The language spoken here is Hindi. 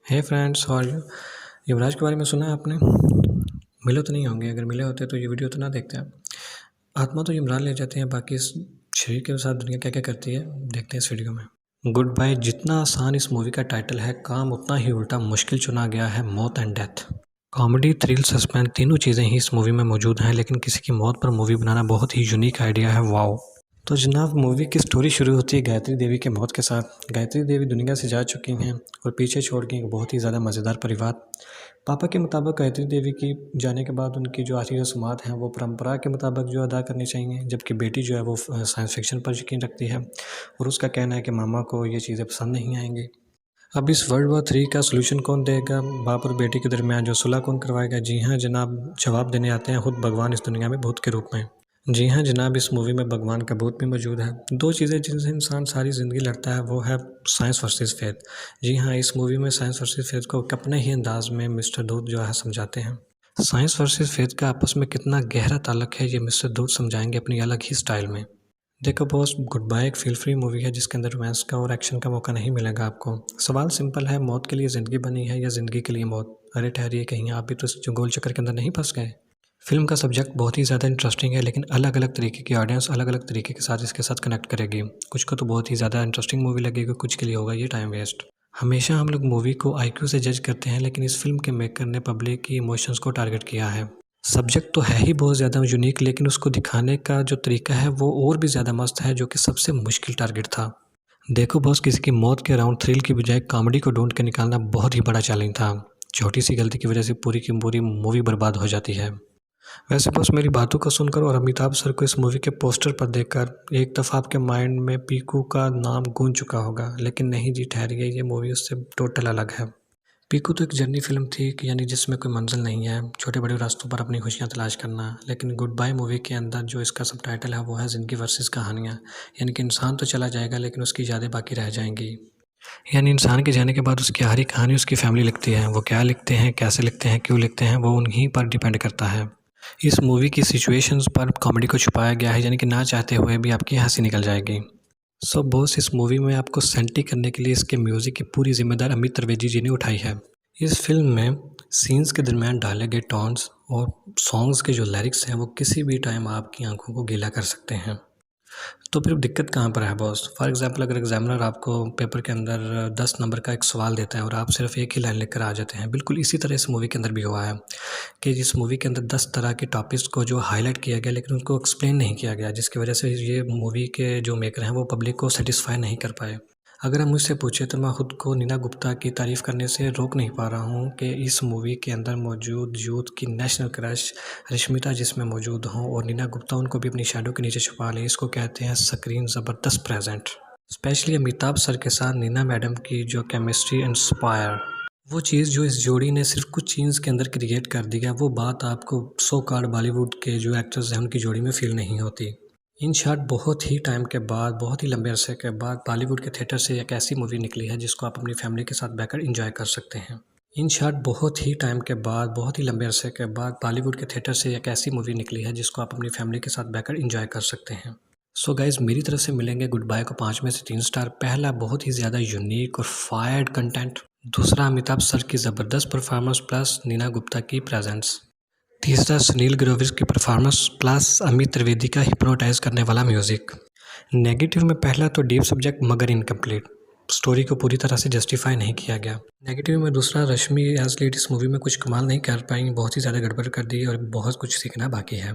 Hey friends, how are you? Yuvraj के बारे में सुना है आपने? मिले तो नहीं होंगे, अगर मिले होते तो ये वीडियो तो ना देखते आप। आत्मा तो यमराज ले जाते हैं, बाकी इस शरीर के साथ दुनिया क्या क्या करती है देखते हैं इस वीडियो में। गुड बाय जितना आसान इस मूवी का टाइटल है, काम उतना ही उल्टा मुश्किल चुना गया है। मौत and death, comedy, thrill, suspense, तीनों चीज़ें ही इस मूवी में मौजूद हैं, लेकिन किसी की मौत पर मूवी बनाना बहुत ही यूनिक आइडिया है। वाओ। तो जनाब, मूवी की स्टोरी शुरू होती है गायत्री देवी के मौत के साथ। गायत्री देवी दुनिया से जा चुकी हैं और पीछे छोड़ गई एक बहुत ही ज़्यादा मज़ेदार परिवार। पापा के मुताबिक गायत्री देवी की जाने के बाद उनकी जो आखिरी रस्मात हैं वो परंपरा के मुताबिक जो अदा करनी चाहिए, जबकि बेटी जो है वो साइंस फिक्शन पर यकीन रखती है और उसका कहना है कि मामा को ये चीज़ें पसंद नहीं आएंगी। अब इस वर्ल्ड वॉर 3 का सोल्यूशन कौन देगा? बाप और बेटी के दरमियान जो सुलह कौन करवाएगा? जी हाँ जनाब, जवाब देने आते हैं खुद भगवान इस दुनिया में भूत के रूप में। जी हाँ जनाब, इस मूवी में भगवान का भूत भी मौजूद है। दो चीज़ें जिनसे इंसान सारी ज़िंदगी लड़ता है वो है साइंस वर्सेस फेथ। जी हाँ, इस मूवी में साइंस वर्सेस फेथ को अपने ही अंदाज में मिस्टर धूत जो है समझाते हैं। साइंस वर्सेस फेथ का आपस में कितना गहरा ताल्लुक है ये मिस्टर धूत समझाएंगे अपनी अलग ही स्टाइल में। देखो बॉस, गुड बाय एक फील फ्री मूवी है जिसके अंदर रोमांस का और एक्शन का मौका नहीं मिलेगा आपको। सवाल सिंपल है, मौत के लिए ज़िंदगी बनी है या ज़िंदगी के लिए मौत? अरे ठहरिए, कहीं आप भी तो इस गोल चक्कर के अंदर नहीं फंस गए। फिल्म का सब्जेक्ट बहुत ही ज़्यादा इंटरेस्टिंग है, लेकिन अलग अलग तरीके की ऑडियंस अलग अलग तरीके के साथ इसके साथ कनेक्ट करेगी। कुछ को तो बहुत ही ज़्यादा इंटरेस्टिंग मूवी लगेगी, कुछ के लिए होगा ये टाइम वेस्ट। हमेशा हम लोग मूवी को आईक्यू से जज करते हैं, लेकिन इस फिल्म के मेकर ने पब्लिक की इमोशंस को टारगेट किया है। सब्जेक्ट तो है ही बहुत ज़्यादा यूनिक, लेकिन उसको दिखाने का जो तरीका है वो और भी ज़्यादा मस्त है, जो कि सबसे मुश्किल टारगेट था। देखो बॉस, किसी की मौत के अराउंड थ्रिल की बजाय कॉमेडी को ढूंढ के निकालना बहुत ही बड़ा चैलेंज था। छोटी सी गलती की वजह से पूरी की पूरी मूवी बर्बाद हो जाती है। वैसे बस मेरी बातों को सुनकर और अमिताभ सर को इस मूवी के पोस्टर पर देखकर एक दफ़ा आपके माइंड में पीकू का नाम गूंज चुका होगा, लेकिन नहीं जी, ठहरिए, ये मूवी उससे टोटल अलग है। पीकू तो एक जर्नी फिल्म थी कि यानी जिसमें कोई मंजिल नहीं है, छोटे बड़े रास्तों पर अपनी खुशियाँ तलाश करना। लेकिन गुड बाय मूवी के अंदर जो इसका सबटाइटल है वो है ज़िंदगी वर्सेस कहानियाँ। यानी कि इंसान तो चला जाएगा लेकिन उसकी यादें बाकी रह जाएंगी। यानी इंसान के जाने के बाद उसकी हर एक कहानी उसकी फैमिली लिखती है। वो क्या लिखते हैं, कैसे लिखते हैं, क्यों लिखते हैं, वो उन्हीं पर डिपेंड करता है। इस मूवी की सिचुएशंस पर कॉमेडी को छुपाया गया है, यानी कि ना चाहते हुए भी आपकी हंसी निकल जाएगी। सो बॉस, इस मूवी में आपको सेंटी करने के लिए इसके म्यूज़िक की पूरी जिम्मेदार अमित त्रिवेदी जी ने उठाई है। इस फिल्म में सीन्स के दरमियान डाले गए टोन्स और सॉन्ग्स के जो लिरिक्स हैं वो किसी भी टाइम आपकी आंखों को गीला कर सकते हैं। तो फिर दिक्कत कहाँ पर है बॉस? फॉर एग्जांपल, अगर एग्जामिनर आपको पेपर के अंदर 10 नंबर का एक सवाल देता है और आप सिर्फ एक ही लाइन लिख कर आ जाते हैं, बिल्कुल इसी तरह इस मूवी के अंदर भी हुआ है कि इस मूवी के अंदर 10 तरह के टॉपिक्स को जो हाईलाइट किया गया लेकिन उनको एक्सप्लेन नहीं किया गया, जिसकी वजह से ये मूवी के जो मेकर हैं वो पब्लिक को सेटिस्फाई नहीं कर पाए। अगर आप मुझसे पूछे तो मैं खुद को नीना गुप्ता की तारीफ़ करने से रोक नहीं पा रहा हूँ कि इस मूवी के अंदर मौजूद यूथ की नेशनल क्रश रश्मिता जिसमें मौजूद हों और नीना गुप्ता उनको भी अपनी शैडो के नीचे छुपा लें, इसको कहते हैं स्क्रीन ज़बरदस्त प्रेजेंट। स्पेशली अमिताभ सर के साथ नीना मैडम की जो केमिस्ट्री इंस्पायर, वो चीज़ जो इस जोड़ी ने सिर्फ कुछ सीन्स के अंदर क्रिएट कर दिया, वो बात आपको सो कॉल्ड बॉलीवुड के जो एक्टर्स हैं उनकी जोड़ी में फील नहीं होती। इन शॉर्ट, बहुत ही टाइम के बाद, बहुत ही लंबे अरसे के बाद बॉलीवुड के थिएटर से एक ऐसी मूवी निकली है जिसको आप अपनी फैमिली के साथ बैठकर एंजॉय कर सकते हैं। इन शॉर्ट, बहुत ही टाइम के बाद, बहुत ही लंबे अरसे के बाद बॉलीवुड के थिएटर से एक ऐसी मूवी निकली है जिसको आप अपनी फैमिली के साथ बैठकर एंजॉय कर सकते हैं। सो गाइज, मेरी तरफ से मिलेंगे गुड बाय को 5 में से 3 स्टार। पहला, बहुत ही ज़्यादा यूनिक और फायर्ड कंटेंट। दूसरा, अमिताभ सर की ज़बरदस्त परफॉर्मेंस प्लस नीना गुप्ता की प्रेजेंस। तीसरा, सुनील ग्रोवर की परफॉर्मेंस प्लस अमित त्रिवेदी का हिप्नोटाइज करने वाला म्यूज़िक। नेगेटिव में पहला तो डीप सब्जेक्ट मगर इनकम्प्लीट, स्टोरी को पूरी तरह से जस्टिफाई नहीं किया गया। नेगेटिव में दूसरा, रश्मि एज लीड इस मूवी में कुछ कमाल नहीं कर पाई, बहुत ही ज़्यादा गड़बड़ कर दी और बहुत कुछ सीखना बाकी है।